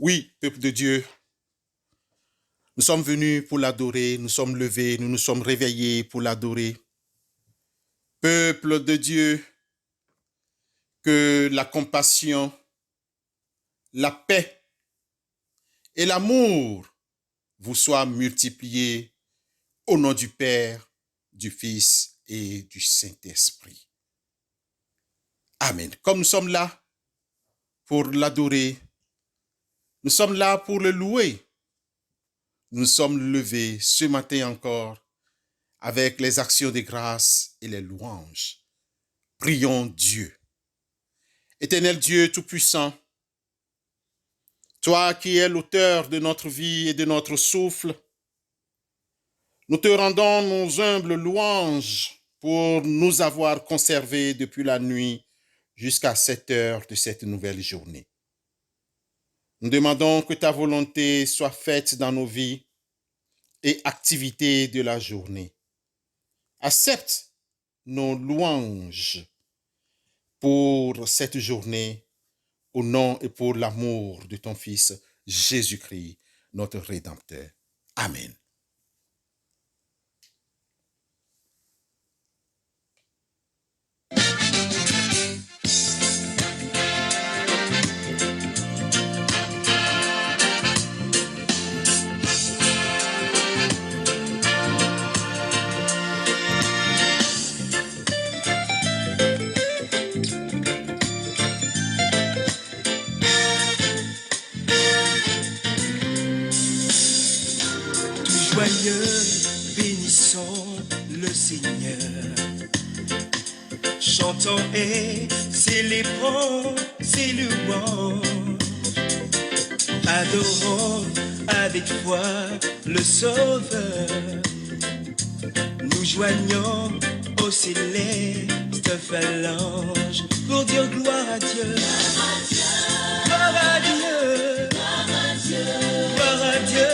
Oui, peuple de Dieu, nous sommes venus pour l'adorer, nous sommes levés, nous nous sommes réveillés pour l'adorer. Peuple de Dieu, que la compassion, la paix et l'amour vous soient multipliés au nom du Père, du Fils et du Saint-Esprit. Amen. Comme nous sommes là pour l'adorer, nous sommes là pour le louer. Nous sommes levés ce matin encore avec les actions de grâce et les louanges. Prions Dieu. Éternel Dieu Tout-Puissant, toi qui es l'auteur de notre vie et de notre souffle, nous te rendons nos humbles louanges pour nous avoir conservés depuis la nuit jusqu'à cette heure de cette nouvelle journée. Nous demandons que ta volonté soit faite dans nos vies et activités de la journée. Accepte nos louanges pour cette journée, au nom et pour l'amour de ton Fils Jésus-Christ, notre Rédempteur. Amen. Joyeux, bénissons le Seigneur. Chantons et célébrons ses louanges. Adorons avec foi le Sauveur. Nous joignons aux célestes phalanges pour dire gloire à Dieu. Gloire à Dieu. Gloire à Dieu.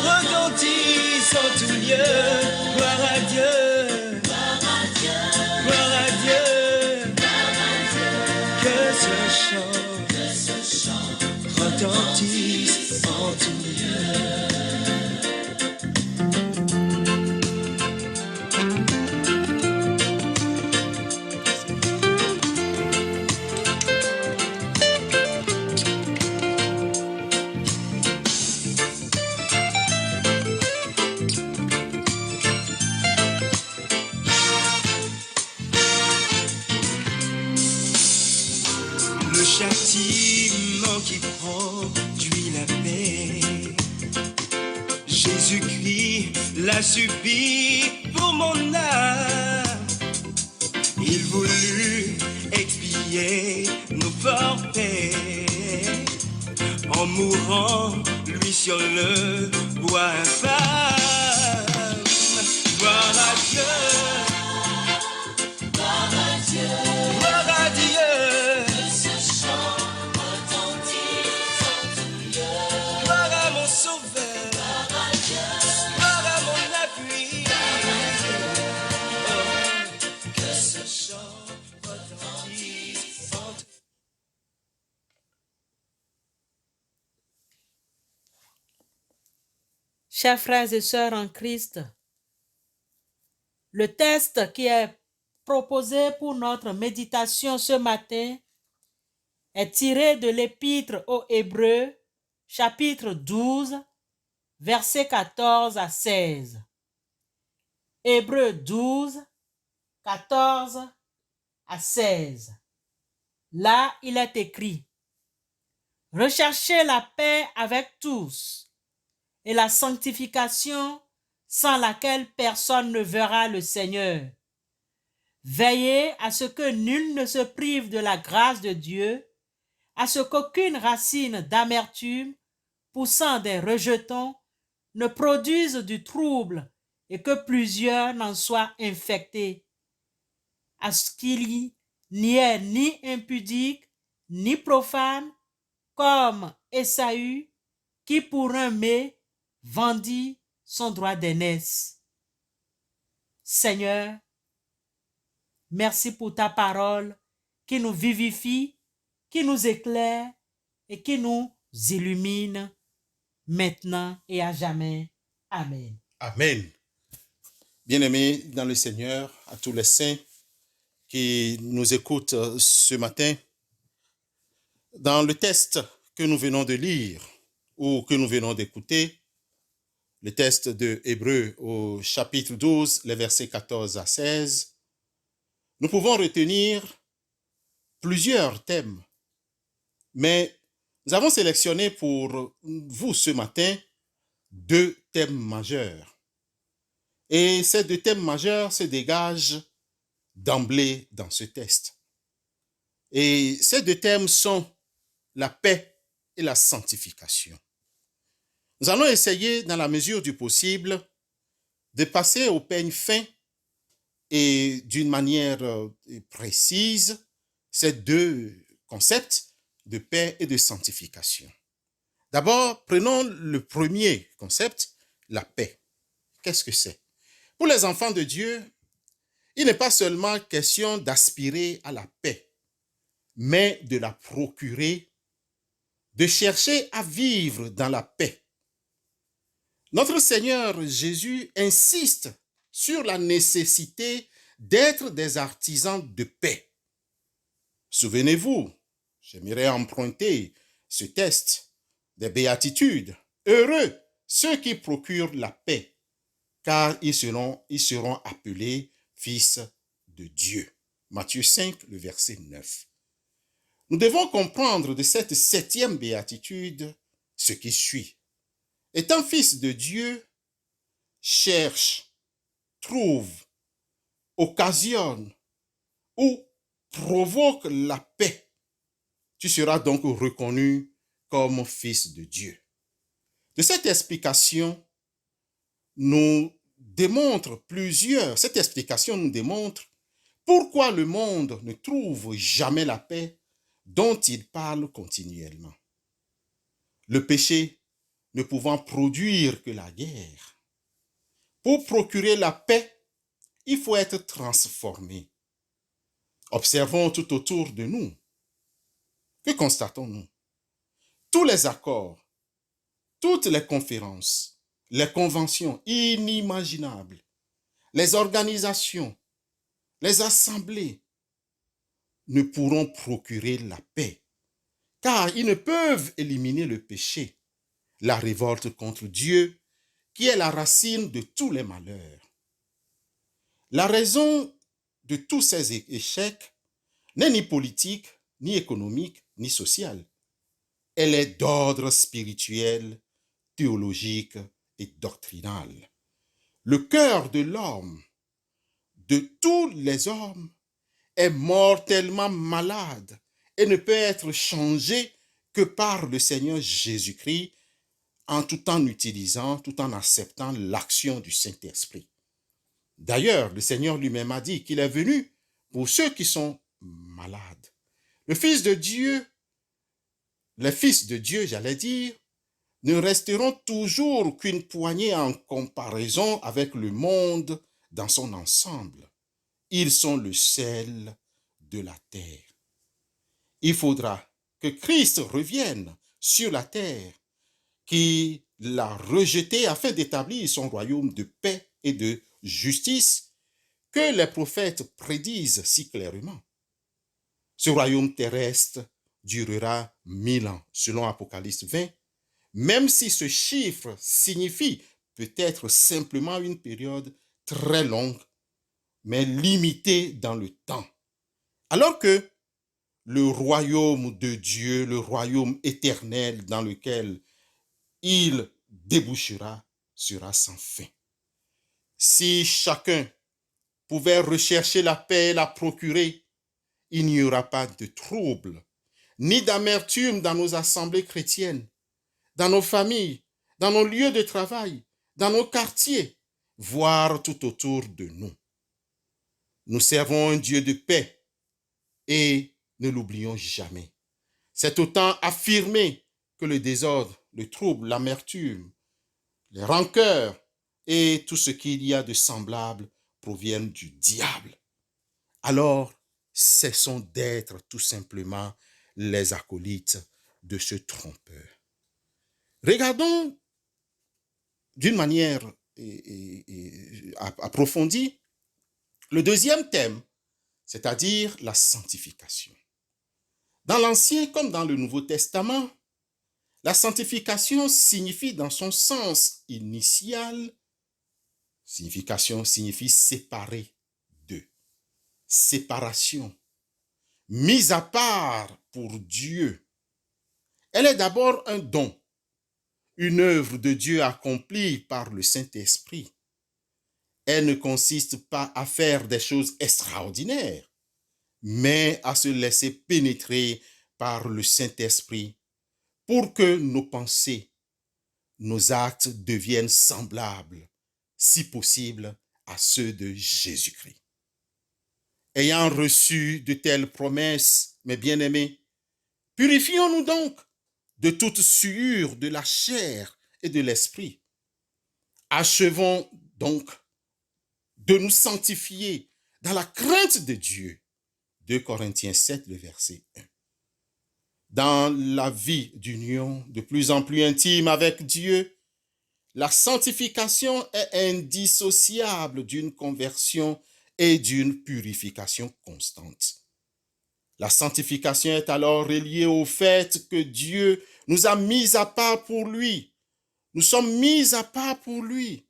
Retentisse en tout lieu. Gloire à Dieu. Gloire à Dieu. Que ce chant retentisse en tout lieu. Le châtiment qui produit la paix, Jésus-Christ l'a subi pour mon âme. Il voulut expier nos forfaits en mourant, lui sur le bois infâme. Gloire à Dieu, gloire à Dieu, gloire à Dieu. Que ce chant retentisse en tout lieu. Gloire à mon Sauveur, gloire à Dieu, gloire à mon appui. Oh, que ce chant retentisse en tout lieu. Chers frères et sœurs en Christ, le texte qui est proposé pour notre méditation ce matin est tiré de l'épître aux Hébreux, chapitre 12, versets 14 à 16. Hébreux 12, 14 à 16. Là, il est écrit: Recherchez la paix avec tous et la sanctification sans laquelle personne ne verra le Seigneur. Veillez à ce que nul ne se prive de la grâce de Dieu, à ce qu'aucune racine d'amertume poussant des rejetons ne produise du trouble et que plusieurs n'en soient infectés, à ce qu'il n'y ait ni impudique ni profane comme Ésaü qui pour un mets vendit son droit d'aînesse. Seigneur, merci pour ta parole qui nous vivifie, qui nous éclaire et qui nous illumine maintenant et à jamais. Amen. Amen. Bien-aimés dans le Seigneur, à tous les saints qui nous écoutent ce matin, dans le texte que nous venons de lire ou que nous venons d'écouter, le texte de Hébreux au chapitre 12, les versets 14 à 16, nous pouvons retenir plusieurs thèmes, mais nous avons sélectionné pour vous ce matin 2 thèmes majeurs. Et ces 2 thèmes majeurs se dégagent d'emblée dans ce texte. Et ces 2 thèmes sont la paix et la sanctification. Nous allons essayer, dans la mesure du possible, de passer au peigne fin et d'une manière précise ces 2 concepts de paix et de sanctification. D'abord, prenons le premier concept, la paix. Qu'est-ce que c'est? Pour les enfants de Dieu, il n'est pas seulement question d'aspirer à la paix, mais de la procurer, de chercher à vivre dans la paix. Notre Seigneur Jésus insiste sur la nécessité d'être des artisans de paix. Souvenez-vous, j'aimerais emprunter ce texte des béatitudes. Heureux ceux qui procurent la paix, car ils seront appelés fils de Dieu. Matthieu 5, le verset 9. Nous devons comprendre de cette 7e béatitude ce qui suit. Étant fils de Dieu, cherche, trouve, occasionne ou provoque la paix. Tu seras donc reconnu comme fils de Dieu. De cette explication nous démontre pourquoi le monde ne trouve jamais la paix dont il parle continuellement. Le péché ne pouvant produire que la guerre. Pour procurer la paix, il faut être transformé. Observons tout autour de nous. Que constatons-nous? Tous les accords, toutes les conférences, les conventions inimaginables, les organisations, les assemblées ne pourront procurer la paix, car ils ne peuvent éliminer le péché, la révolte contre Dieu, qui est la racine de tous les malheurs. La raison de tous ces échecs n'est ni politique, ni économique, ni sociale. Elle est d'ordre spirituel, théologique et doctrinal. Le cœur de l'homme, de tous les hommes, est mortellement malade et ne peut être changé que par le Seigneur Jésus-Christ tout en acceptant l'action du Saint-Esprit. D'ailleurs, le Seigneur lui-même a dit qu'il est venu pour ceux qui sont malades. Les fils de Dieu, ne resteront toujours qu'une poignée en comparaison avec le monde dans son ensemble. Ils sont le sel de la terre. Il faudra que Christ revienne sur la terre, qui l'a rejeté afin d'établir son royaume de paix et de justice que les prophètes prédisent si clairement. Ce royaume terrestre durera 1000 ans, selon Apocalypse 20, même si ce chiffre signifie peut-être simplement une période très longue, mais limitée dans le temps. Alors que le royaume de Dieu, le royaume éternel dans lequel il débouchera, sera sans fin. Si chacun pouvait rechercher la paix et la procurer, il n'y aura pas de trouble, ni d'amertume dans nos assemblées chrétiennes, dans nos familles, dans nos lieux de travail, dans nos quartiers, voire tout autour de nous. Nous servons un Dieu de paix et ne l'oublions jamais. C'est autant affirmer que le désordre, le trouble, l'amertume, les rancœurs et tout ce qu'il y a de semblable proviennent du diable. Alors, cessons d'être tout simplement les acolytes de ce trompeur. Regardons d'une manière approfondie le deuxième thème, c'est-à-dire la sanctification. Dans l'Ancien comme dans le Nouveau Testament, la sanctification signifie dans son sens initial, signification signifie séparer d'eux, séparation, mise à part pour Dieu. Elle est d'abord un don, une œuvre de Dieu accomplie par le Saint-Esprit. Elle ne consiste pas à faire des choses extraordinaires, mais à se laisser pénétrer par le Saint-Esprit pour que nos pensées, nos actes deviennent semblables, si possible, à ceux de Jésus-Christ. Ayant reçu de telles promesses, mes bien-aimés, purifions-nous donc de toute souillure de la chair et de l'esprit. Achevons donc de nous sanctifier dans la crainte de Dieu. 2 Corinthiens 7, le verset 1. Dans la vie d'union de plus en plus intime avec Dieu, la sanctification est indissociable d'une conversion et d'une purification constante. La sanctification est alors reliée au fait que Dieu nous a mis à part pour lui. Nous sommes mis à part pour lui.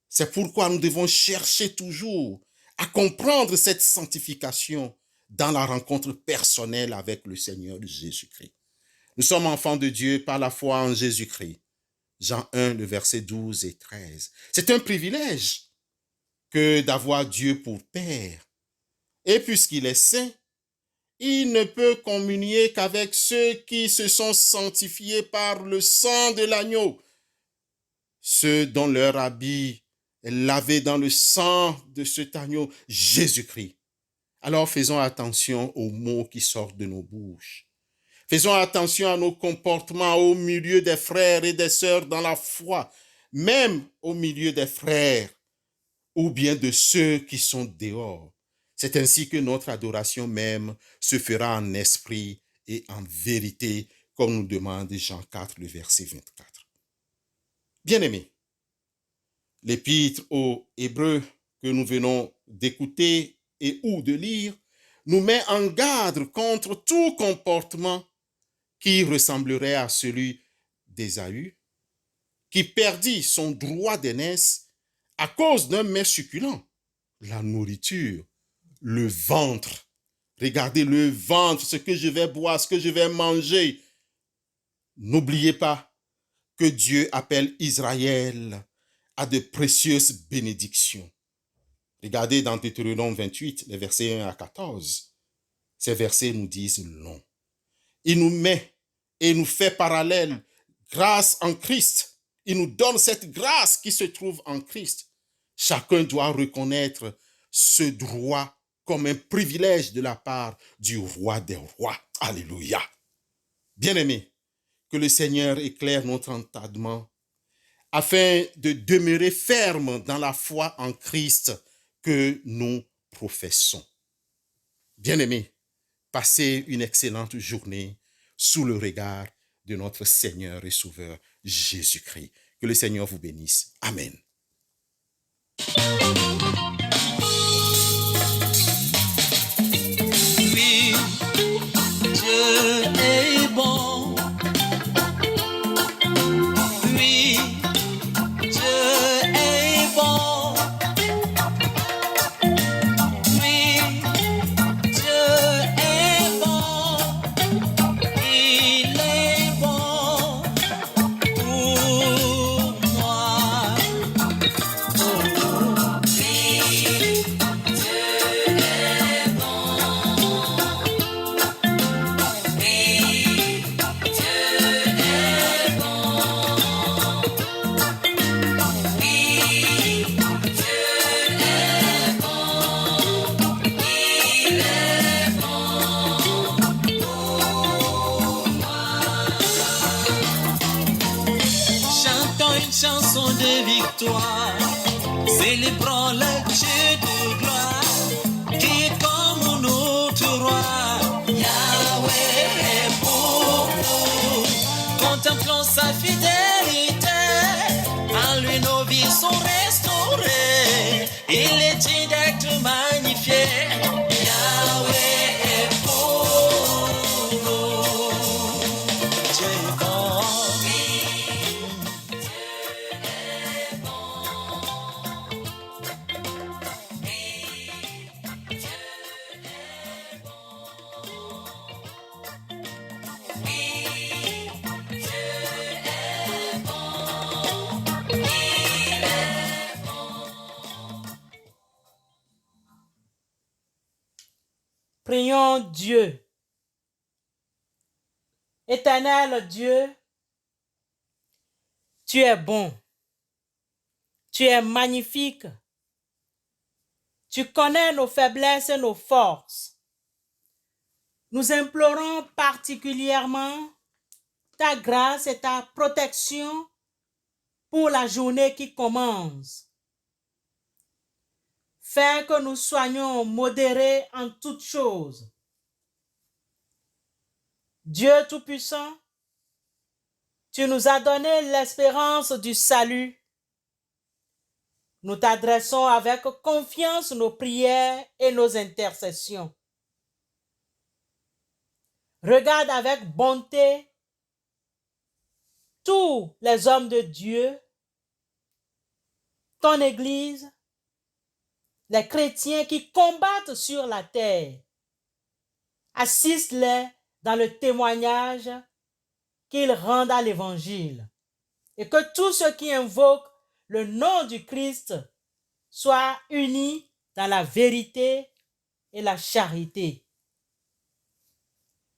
C'est pourquoi nous devons chercher toujours à comprendre cette sanctification dans la rencontre personnelle avec le Seigneur Jésus-Christ. Nous sommes enfants de Dieu par la foi en Jésus-Christ. Jean 1, le verset 12 et 13. C'est un privilège que d'avoir Dieu pour Père. Et puisqu'il est saint, il ne peut communier qu'avec ceux qui se sont sanctifiés par le sang de l'agneau, ceux dont leur habit est lavé dans le sang de cet agneau, Jésus-Christ. Alors faisons attention aux mots qui sortent de nos bouches. Faisons attention à nos comportements au milieu des frères et des sœurs dans la foi, même au milieu des frères ou bien de ceux qui sont dehors. C'est ainsi que notre adoration même se fera en esprit et en vérité, comme nous demande Jean 4, le verset 24. Bien-aimés, l'épître aux Hébreux que nous venons d'écouter et ou de lire nous met en garde contre tout comportement qui ressemblerait à celui d'Ésaü, qui perdit son droit d'aînesse à cause d'un mets succulent, la nourriture, le ventre. Regardez le ventre, ce que je vais boire, ce que je vais manger. N'oubliez pas que Dieu appelle Israël à de précieuses bénédictions. Regardez dans Deutéronome 28, les versets 1 à 14. Ces versets nous disent long. Il nous met et nous fait parallèle grâce en Christ. Il nous donne cette grâce qui se trouve en Christ. Chacun doit reconnaître ce droit comme un privilège de la part du roi des rois. Alléluia. Bien-aimés, que le Seigneur éclaire notre entendement afin de demeurer ferme dans la foi en Christ que nous professons. Bien-aimés, passez une excellente journée sous le regard de notre Seigneur et Sauveur Jésus-Christ. Que le Seigneur vous bénisse. Amen. Oui, Dieu est bon. Oui, Dieu est bon. Oui, Dieu est bon. Il est bon pour moi. Chantons une chanson de victoire, célébrons le Dieu de gloire, qui est comme notre roi. Yahweh est pour nous. sa fidélité. En lui, nos vies sont restaurées. Il est digne d'être magnifié. Yahweh est pour nous. Dieu est bon. Prions Dieu. Éternel Dieu, tu es bon, tu es magnifique, tu connais nos faiblesses et nos forces. Nous implorons particulièrement ta grâce et ta protection pour la journée qui commence. Fais que nous soyons modérés en toutes choses. Dieu Tout-Puissant, tu nous as donné l'espérance du salut. Nous t'adressons avec confiance nos prières et nos intercessions. Regarde avec bonté tous les hommes de Dieu, ton Église, les chrétiens qui combattent sur la terre. Assiste-les dans le témoignage qu'ils rendent à l'Évangile. Et que tous ceux qui invoquent le nom du Christ soient unis dans la vérité et la charité.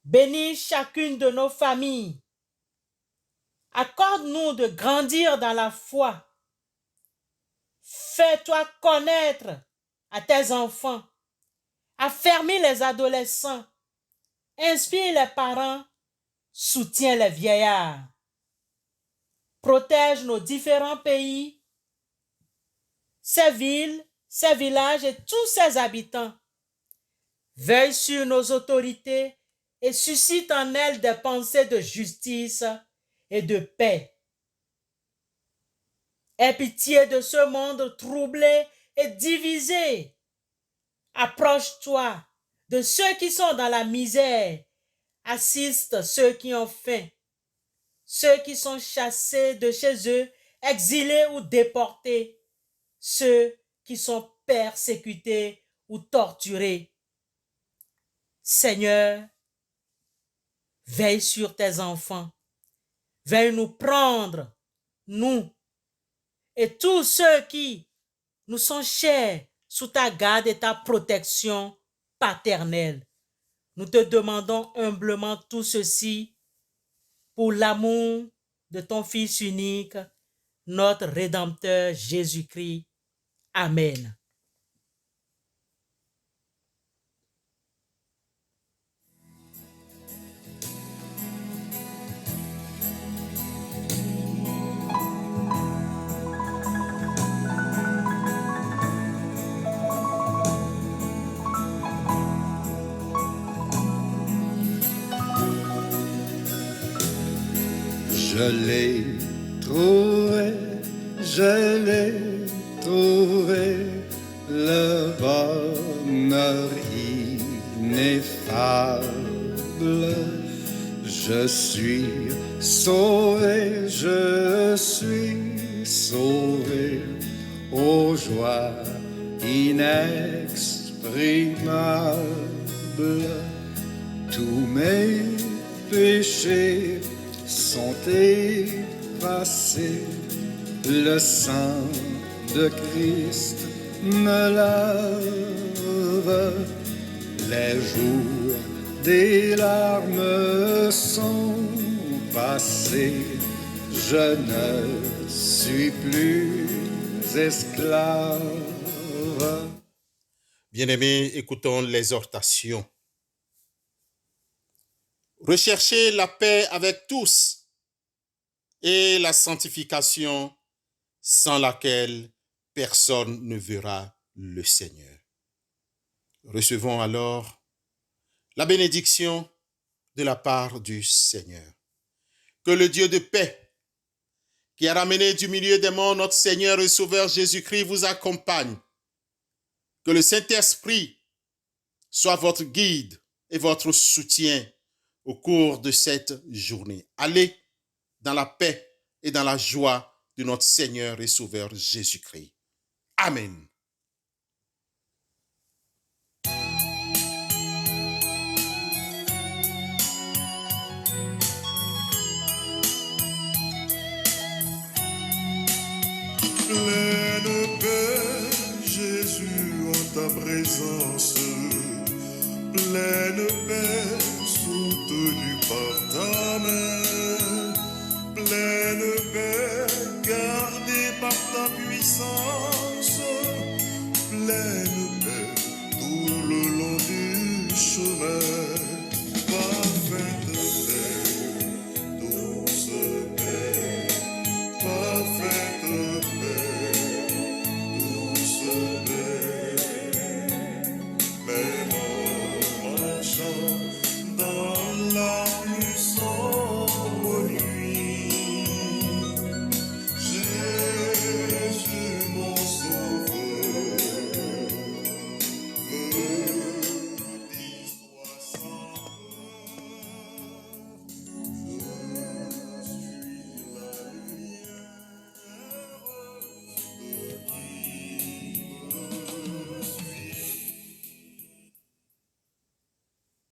Bénis chacune de nos familles. Accorde-nous de grandir dans la foi. Fais-toi connaître à tes enfants. Affermis les adolescents. Inspire les parents. Soutiens les vieillards. Protège nos différents pays, ces villes, ces villages et tous ses habitants. Veille sur nos autorités et suscite en elles des pensées de justice et de paix. Aie pitié de ce monde troublé et divisé. Approche-toi de ceux qui sont dans la misère. Assiste ceux qui ont faim. Ceux qui sont chassés de chez eux, exilés ou déportés, ceux qui sont persécutés ou torturés. Seigneur, veille sur tes enfants, veille nous prendre, nous, et tous ceux qui nous sont chers sous ta garde et ta protection paternelle. Nous te demandons humblement tout ceci pour l'amour de ton Fils unique, notre Rédempteur Jésus-Christ. Amen. Je l'ai trouvé, le bonheur ineffable. Je suis sauvé, aux joies inexprimables. Tous mes péchés sont effacés, le sang de Christ me lave, les jours des larmes sont passés, je ne suis plus esclave. Bien-aimés, écoutons l'exhortation. Recherchez la paix avec tous et la sanctification sans laquelle personne ne verra le Seigneur. Recevons alors la bénédiction de la part du Seigneur. Que le Dieu de paix qui a ramené du milieu des morts notre Seigneur et Sauveur Jésus-Christ vous accompagne. Que le Saint-Esprit soit votre guide et votre soutien au cours de cette journée. Allez dans la paix et dans la joie de notre Seigneur et Sauveur Jésus-Christ. Amen. Pleine paix, Jésus, en ta présence. Pleine paix, soutenue par ta main. Pleine paix, gardée par ta puissance.